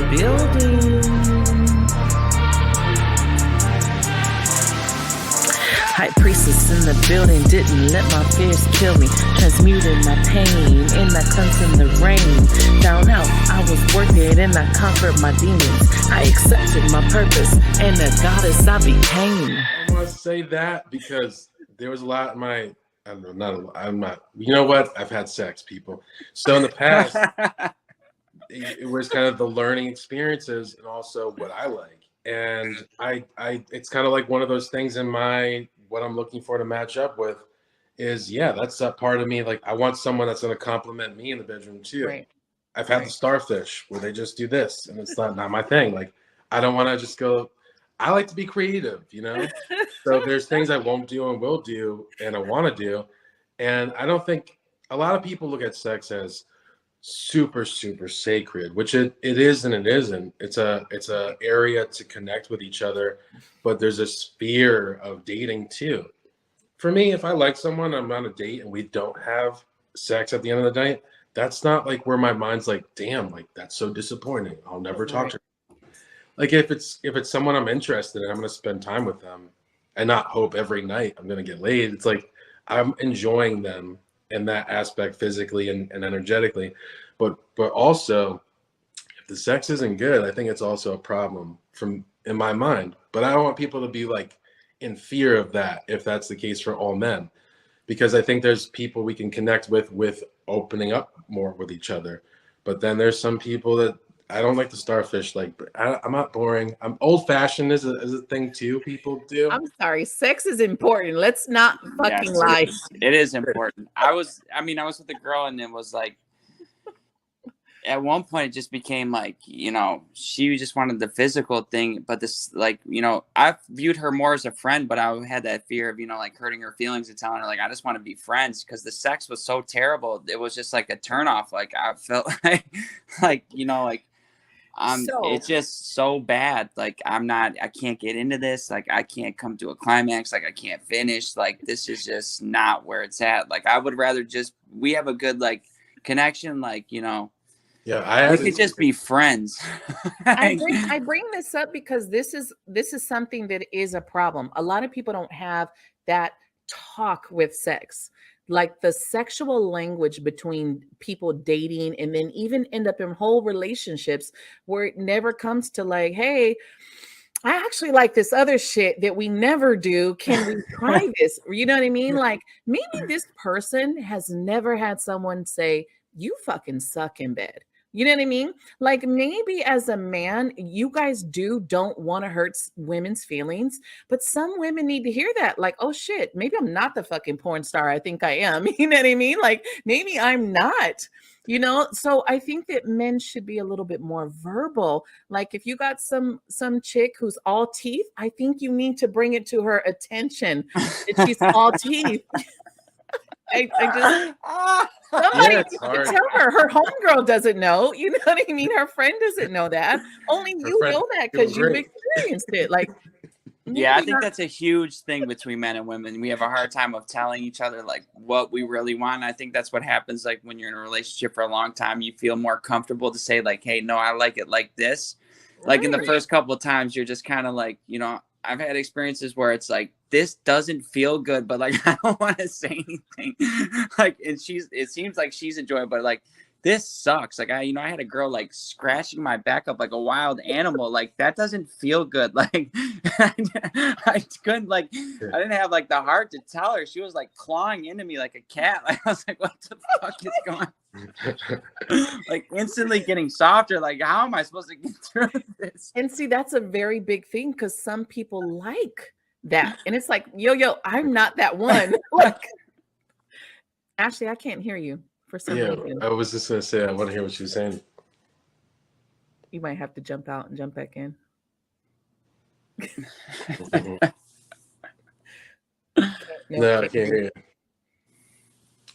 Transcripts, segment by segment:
building. High priestess in the building, didn't let my fears kill me. Transmuted my pain in that cleanse in the rain. Down out, I was worth it and I conquered my demons. I accepted my purpose and the goddess I became. I want to say that because there was a lot in my, I don't know, I'm not, you know what? I've had sex, people. So in the past, it was kind of the learning experiences and also what I like. And it's kind of like one of those things in what I'm looking for to match up with is, yeah, that's that part of me. Like, I want someone that's going to compliment me in the bedroom too. Right. I've had the starfish where they just do this and it's not my thing. Like, I don't want to just go, I like to be creative, you know? So there's things I won't do and will do and I want to do. And I don't think a lot of people look at sex as super, super sacred, which it is and it isn't. It's a area to connect with each other, but there's a sphere of dating too. For me, if I like someone, I'm on a date and we don't have sex at the end of the night, that's not like where my mind's like, damn, like that's so disappointing. I'll never talk to her. Like if it's someone I'm interested in, I'm gonna spend time with them and not hope every night I'm gonna get laid. It's like I'm enjoying them in that aspect physically and energetically. But also if the sex isn't good, I think it's also a problem in my mind. But I don't want people to be like in fear of that if that's the case for all men. Because I think there's people we can connect with opening up more with each other. But then there's some people that I don't like the starfish. Like I'm not boring. I'm old fashioned is a thing too. People do. I'm sorry. Sex is important. Let's not fucking lie. It is important. I was with a girl and it was like, at one point it just became like, you know, she just wanted the physical thing, but this, like, you know, I viewed her more as a friend, but I had that fear of, you know, like hurting her feelings and telling her like, I just want to be friends, because the sex was so terrible. It was just like a turnoff. Like I felt like, you know, like, it's just so bad. Like I can't get into this. Like I can't come to a climax. Like I can't finish. Like this is just not where it's at. Like I would rather we have a good like connection. Like, you know, we could just be friends. I bring this up because this is something that is a problem. A lot of people don't have that talk with sex. Like the sexual language between people dating and then even end up in whole relationships where it never comes to like, hey, I actually like this other shit that we never do. Can we try this? You know what I mean? Like maybe this person has never had someone say, you fucking suck in bed. You know what I mean? Like maybe as a man, you guys don't want to hurt women's feelings, but some women need to hear that. Like, oh shit, maybe I'm not the fucking porn star I think I am. You know what I mean? Like maybe I'm not, you know? So I think that men should be a little bit more verbal. Like if you got some chick who's all teeth, I think you need to bring it to her attention that she's all teeth. I just somebody tell her homegirl doesn't know. You know what I mean? Her friend doesn't know that. Only you know that because you've experienced it. Like, yeah, I think that's a huge thing between men and women. We have a hard time of telling each other like what we really want. I think that's what happens. Like when you're in a relationship for a long time, you feel more comfortable to say like, "Hey, no, I like it like this." Like in the first couple of times, you're just kind of like, you know, I've had experiences where it's like, this doesn't feel good, but like, I don't want to say anything. Like, and it seems like she's enjoying it, but like, this sucks. Like I had a girl like scratching my back up like a wild animal. Like that doesn't feel good. Like I couldn't I didn't have like the heart to tell her. She was like clawing into me like a cat. Like I was like, what the fuck is going on? Like instantly getting softer. Like how am I supposed to get through this? And see, that's a very big thing because some people like that. And it's like, yo, I'm not that one. Like Ashley, I can't hear you. For some reason. I was just gonna say I want to hear what she was saying. You might have to jump out and jump back in. No, I can't hear you.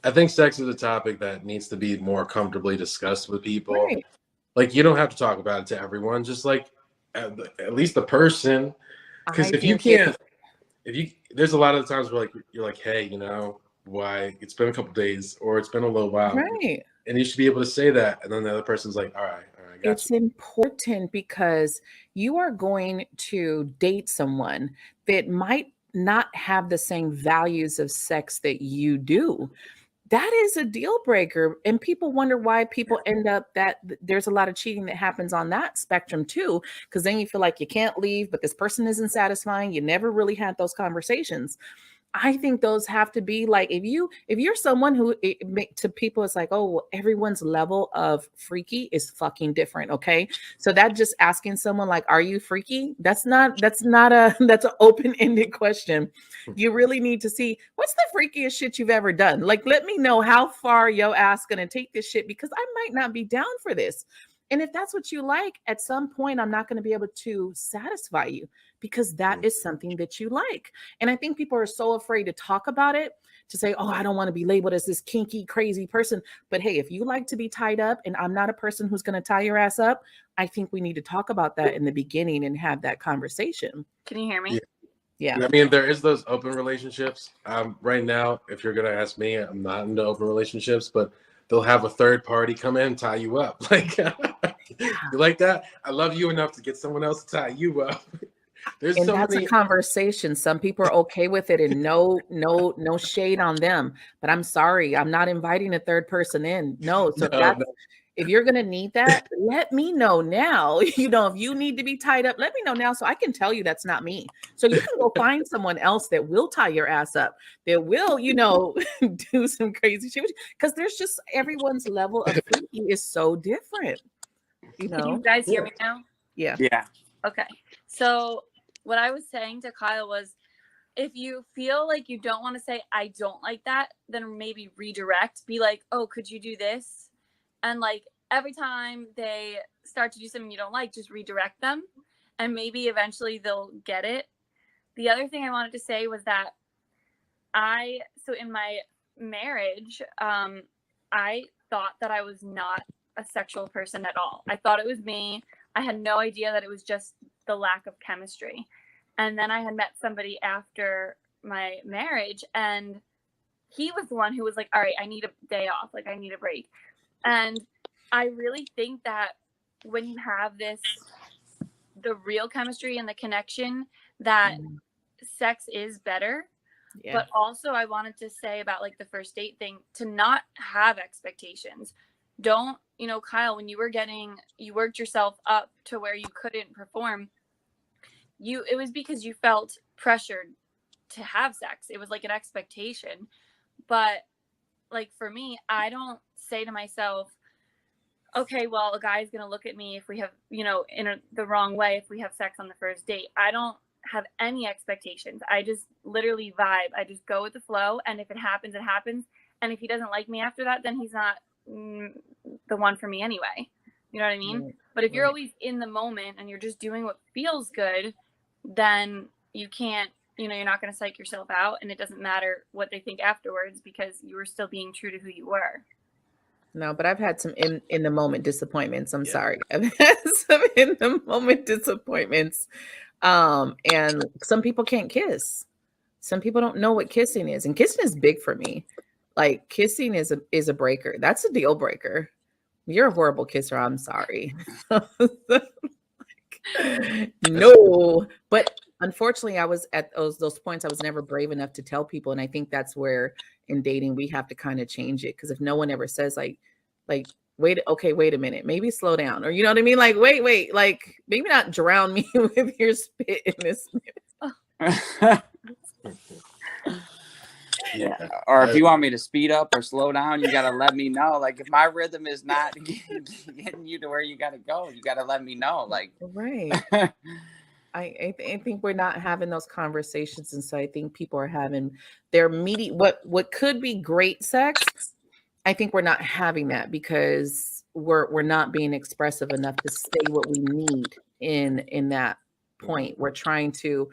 I think sex is a topic that needs to be more comfortably discussed with people. Right. Like you don't have to talk about it to everyone, just like at least the person. Because there's a lot of times where like you're like, hey, you know, why it's been a couple days or it's been a little while, right? And you should be able to say that, and then the other person's like, all right, It's important because you are going to date someone that might not have the same values of sex that you do. That is a deal breaker. And people wonder why people end up that there's a lot of cheating that happens on that spectrum too. Cause then you feel like you can't leave, but this person isn't satisfying. You never really had those conversations. I think those have to be like if you're someone who to people it's like, oh, well, everyone's level of freaky is fucking different. Okay, so that just asking someone like, are you freaky? That's not a that's an open ended question. You really need to see what's the freakiest shit you've ever done. Like, let me know how far your ass gonna take this shit because I might not be down for this. And if that's what you like, at some point, I'm not going to be able to satisfy you because that is something that you like. And I think people are so afraid to talk about it, to say, oh, I don't want to be labeled as this kinky, crazy person. But hey, if you like to be tied up and I'm not a person who's going to tie your ass up, I think we need to talk about that in the beginning and have that conversation. Can you hear me? Yeah. I mean, there is those open relationships. Right now, if you're gonna ask me, I'm not into open relationships, but they'll have a third party come in and tie you up. Like, you like that? I love you enough to get someone else to tie you up. And that's a conversation. Some people are okay with it, and no shade on them. But I'm sorry, I'm not inviting a third person in. No. So if you're gonna need that, let me know now. You know, if you need to be tied up, let me know now so I can tell you that's not me. So you can go find someone else that will tie your ass up, that will, you know, do some crazy shit. Because there's just everyone's level of freaky is so different. You know, can you guys hear me now? Yeah. Okay. So what I was saying to Kyle was, if you feel like you don't want to say, I don't like that, then maybe redirect. Be like, oh, could you do this? And like every time they start to do something you don't like, just redirect them. And maybe eventually they'll get it. The other thing I wanted to say was that so in my marriage, I thought that I was not a sexual person at all. I thought it was me. I had no idea that it was just the lack of chemistry. And then I had met somebody after my marriage, and he was the one who was like, all right, I need a day off. Like, I need a break. And I really think that when you have the real chemistry and the connection, that sex is better. Yeah. But also I wanted to say about like the first date thing, to not have expectations. Don't, you know, Kyle, when you worked yourself up to where you couldn't perform, it was because you felt pressured to have sex. It was like an expectation. But like for me, I don't say to myself, okay, well, a guy's going to look at me if we have, you know, the wrong way if we have sex on the first date. I don't have any expectations. I just literally vibe. I just go with the flow. And if it happens, it happens. And if he doesn't like me after that, then he's not the one for me anyway. You know what I mean? Right. But if you're always in the moment and you're just doing what feels good, then you can't, you know, you're not going to psych yourself out, and it doesn't matter what they think afterwards because you were still being true to who you were. No, but I've had some in the moment disappointments. I'm sorry. I've had some in the moment disappointments. And some people can't kiss. Some people don't know what kissing is. And kissing is big for me. Like kissing is a breaker. That's a deal breaker. You're a horrible kisser. I'm sorry. No, but unfortunately I was at those points I was never brave enough to tell people. And I think that's where in dating we have to kind of change it, because if no one ever says like wait a minute, maybe slow down, or you know what I mean, like wait, like maybe not drown me with your spit in this. Yeah. Or if you want me to speed up or slow down, you got to let me know. Like if my rhythm is not getting you to where you got to go, you got to let me know. Like, right. I think we're not having those conversations. And so I think people are having their what could be great sex. I think we're not having that because we're not being expressive enough to say what we need in that point. We're trying to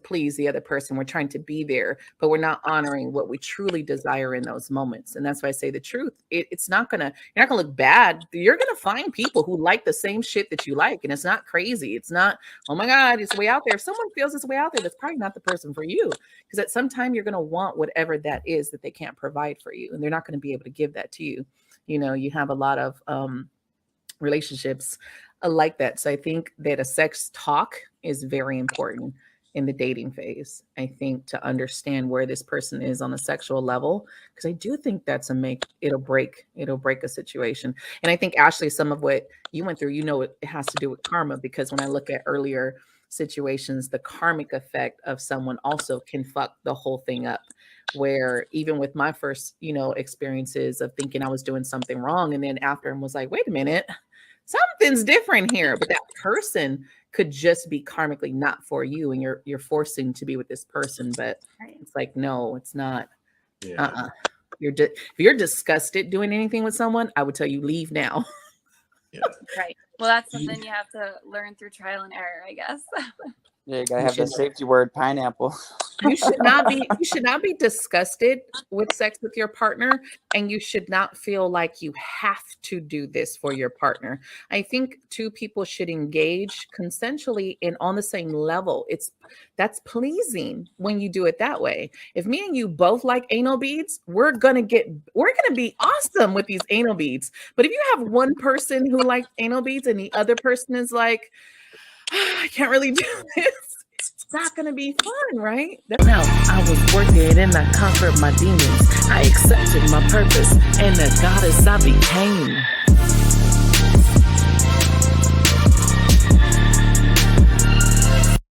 please the other person. We're trying to be there, but we're not honoring what we truly desire in those moments. And that's why I say the truth. You're not gonna look bad. You're gonna find people who like the same shit that you like. And it's not crazy. It's not, oh my God, it's way out there. If someone feels it's way out there, that's probably not the person for you. Because at some time you're gonna want whatever that is that they can't provide for you. And they're not gonna be able to give that to you. You know, you have a lot of relationships like that. So I think that a sex talk is very important in the dating phase. I think to understand where this person is on a sexual level, because I do think that's it'll break a situation. And I think Ashley, some of what you went through, it has to do with karma, because when I look at earlier situations, the karmic effect of someone also can fuck the whole thing up. Where even with my first, experiences of thinking I was doing something wrong, and then after and was like, wait a minute, something's different here. But that person could just be karmically not for you, and you're forcing to be with this person. But it's like, no, it's not. Yeah. If you're disgusted doing anything with someone, I would tell you leave now. Yeah. Right. Well, that's something you have to learn through trial and error, I guess. Yeah, you gotta have the safety word, pineapple. You should not be disgusted with sex with your partner, and you should not feel like you have to do this for your partner. I think two people should engage consensually and on the same level. That's pleasing when you do it that way. If me and you both like anal beads, we're gonna be awesome with these anal beads. But if you have one person who likes anal beads and the other person is like, I can't really do this, it's not going to be fun, right? No, I was working and I conquered my demons. I accepted my purpose and the goddess I became.